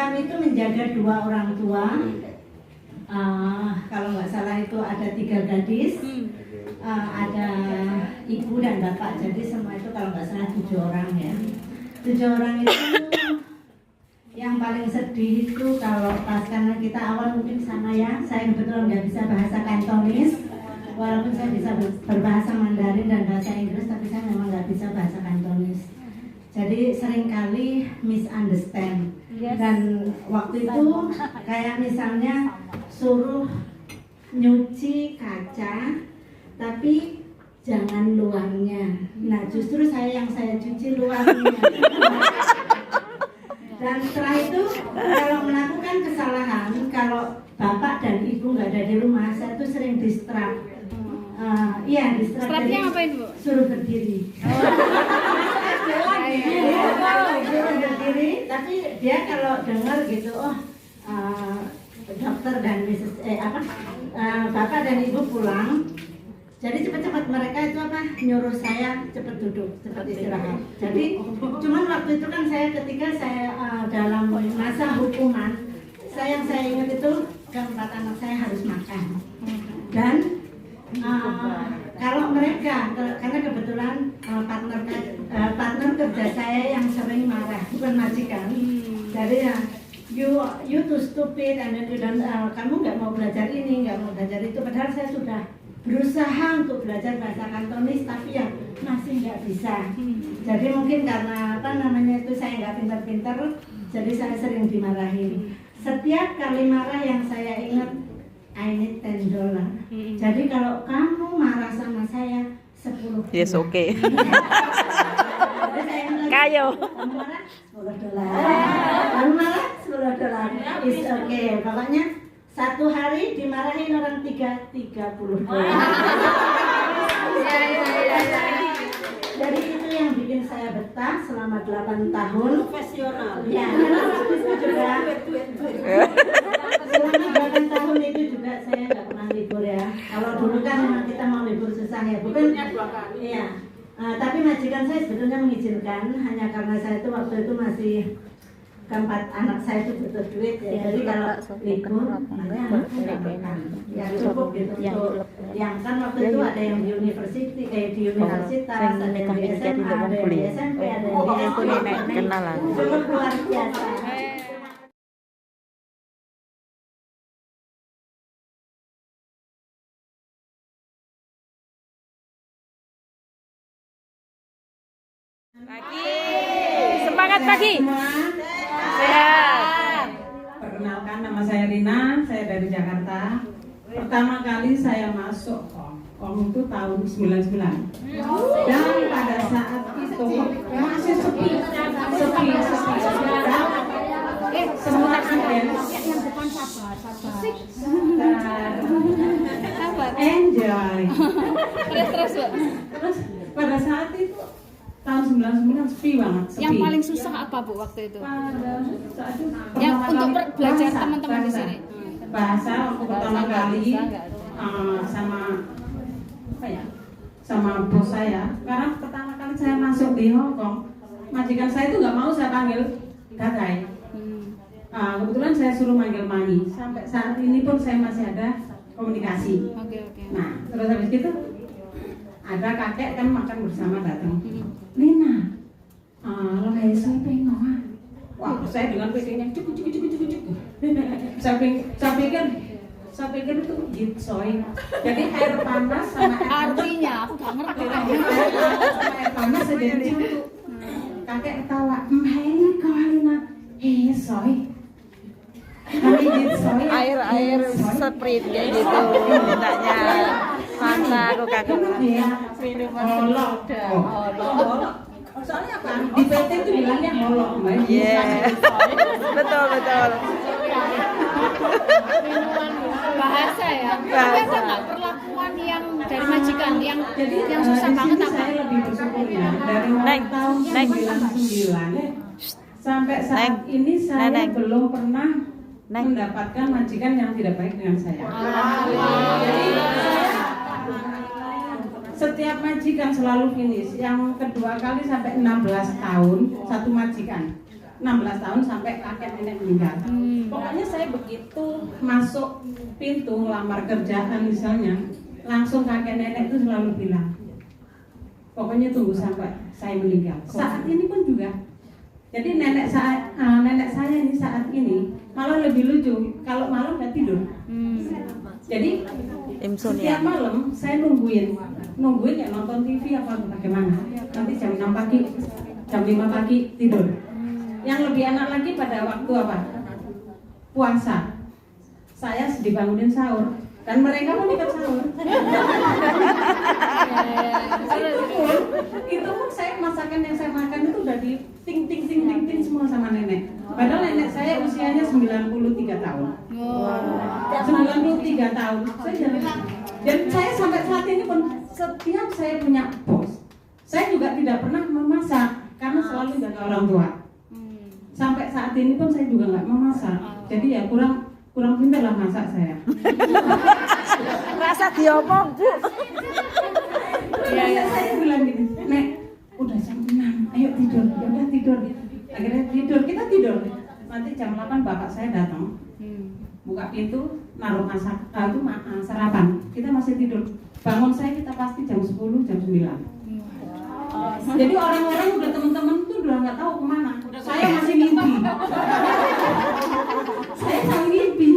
kami itu menjaga 2 orang tua. Kalau nggak salah itu ada 3 gadis, ada ibu dan bapak. Jadi semua itu kalau nggak salah 7 orang ya. 7 orang itu yang paling sedih itu kalau pas karena kita awal mungkin sama ya. Saya kebetulan nggak bisa bahasa Kantonis, walaupun saya bisa berbahasa Mandarin dan bahasa Inggris, tapi saya memang nggak bisa bahasa Kantonis. Jadi seringkali misunderstand. Dan waktu itu kayak misalnya suruh nyuci kaca, tapi jangan luarnya. Nah justru yang saya cuci luarnya. Dan setelah itu kalau melakukan kesalahan, kalau bapak dan ibu nggak ada di rumah, saya tuh sering distract. Iya distract. Distractnya ngapain Bu? Suruh berdiri. Suruh berdiri, tapi dia kalau dengar gitu, dokter dan bapak dan ibu pulang. Jadi cepat-cepat mereka itu nyuruh saya cepat duduk, cepat istirahat. Jadi cuman waktu itu kan saya ketika saya dalam masa hukuman, yang saya ingat itu keempat anak saya harus makan. Dan kalau mereka, karena kebetulan partner kerja saya yang sering marah, bukan majikan. Jadi ya you too stupid, and then kamu nggak mau belajar ini, nggak mau belajar itu. Padahal saya sudah berusaha untuk belajar bahasa Kantonis, tapi ya masih nggak bisa. Jadi mungkin karena itu saya nggak pintar-pintar, jadi saya sering dimarahin. Setiap kali marah yang saya ingat, I need $10. Jadi kalau kamu marah sama saya 10. Yes, okay. Kayo. Kamu marah $10. Kamu marah $10. Is okay. Pokoknya satu hari dimarahin orang $30. Jadi itu yang bikin saya betah selama 8 tahun. Profesional. Ya, itu juga. Selama 8 tahun itu juga saya nggak pernah libur ya. Kalau dulu kan memang kita mau libur susah ya, bukan? Iya. Tapi majikan saya sebetulnya mengizinkan, hanya karena saya itu waktu itu masih keempat anak saya itu butuh duit ya. Jadi kalau libur, anak nggak makan. Ya cukup gitu untuk yang kan waktu itu ada yang di universitas, ada yang di SMA, ada yang di SMP, ada yang di SD. Kenalan. Cukup luar biasa. Pagi. Semangat pagi. Sehat. Perkenalkan, nama saya Rina, saya dari Jakarta. Pertama kali saya masuk KOM itu tahun 99. Dan pada saat itu masih sepi. Semua agen yang depan sabar. Enjoy. Terus pada saat itu tahun 99 sepi banget. Yang paling susah apa Bu waktu itu? Pada saat itu Yang untuk belajar bahasa, teman-teman di sini. Bahasa waktu pertama kali sama bos saya. Karena pertama kali saya masuk di Hong Kong, majikan saya itu nggak mau saya panggil Gagai. Kebetulan saya suruh manggil Mami. Sampai saat ini pun saya masih ada komunikasi. Oke. Nah, terus habis itu ada kakek kan makan bersama datang. Lina, lo kayak saya pengen. Wah, saya dengan pedenya cukup. Saya pikir itu jitsoy. Jadi air panas sama Artinya aku nggak ngerti. air panas jadi campur. Kakek ketawa. Ini kau Lina, soy. Air sprint kayak gitu mintanya. Masa aku kagum. Minuman holok. Soalnya apa? Di PT itu bilangnya holok, Mbak. Iya. Betul. Bahasa ya. Tapi ada nggak perlakuan yang dari majikan yang susah banget apa? Saya lebih bersyukur ya. Dari mulai tahun 99 sampai saat ini saya belum pernah mendapatkan majikan yang tidak baik dengan saya. Jadi setiap majikan selalu finish. Yang kedua kali sampai 16 tahun satu majikan. 16 tahun sampai kakek nenek meninggal. Pokoknya saya begitu masuk pintu ngelamar kerjaan misalnya, langsung kakek nenek itu selalu bilang, pokoknya tunggu sampai saya meninggal. Saat ini pun juga. Jadi nenek saya ini saat ini malah lebih lucu. Kalau malam udah tidur. Jadi setiap malam saya nungguin ya nonton TV apa bagaimana. Nanti jam 6 pagi, jam 5 pagi tidur. Yang lebih enak lagi pada waktu apa? Puasa. Saya dibangunin sahur dan mereka pun ikut sahur. itu pun saya masakan yang saya makan itu udah di ting semua sama nenek. Padahal nenek saya usianya 93 tahun. 93 tahun. Dan saya sampai saat ini pun setiap saya punya bos, saya juga tidak pernah memasak karena selalu jaga orang tua. Sampai saat ini pun saya juga nggak memasak. Jadi ya kurang pintar lah masak saya. Rasa diomong, Bu. Ya, saya bilang gini, Nek, udah jam 6, ayo tidur. Ya udah tidur. Akhirnya tidur, kita tidur. Nanti jam 8 bapak saya datang, buka pintu, naruh sarapan. Kita masih tidur. Bangun saya kita pasti jam 10, jam 9. Jadi orang-orang udah teman-teman tuh udah nggak tahu kemana. Saya masih mimpi. Saya masih mimpi.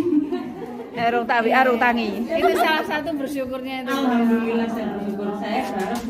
Arung tangi. Itu salah satu bersyukurnya itu. Alhamdulillah saya bersyukur. Saya berharap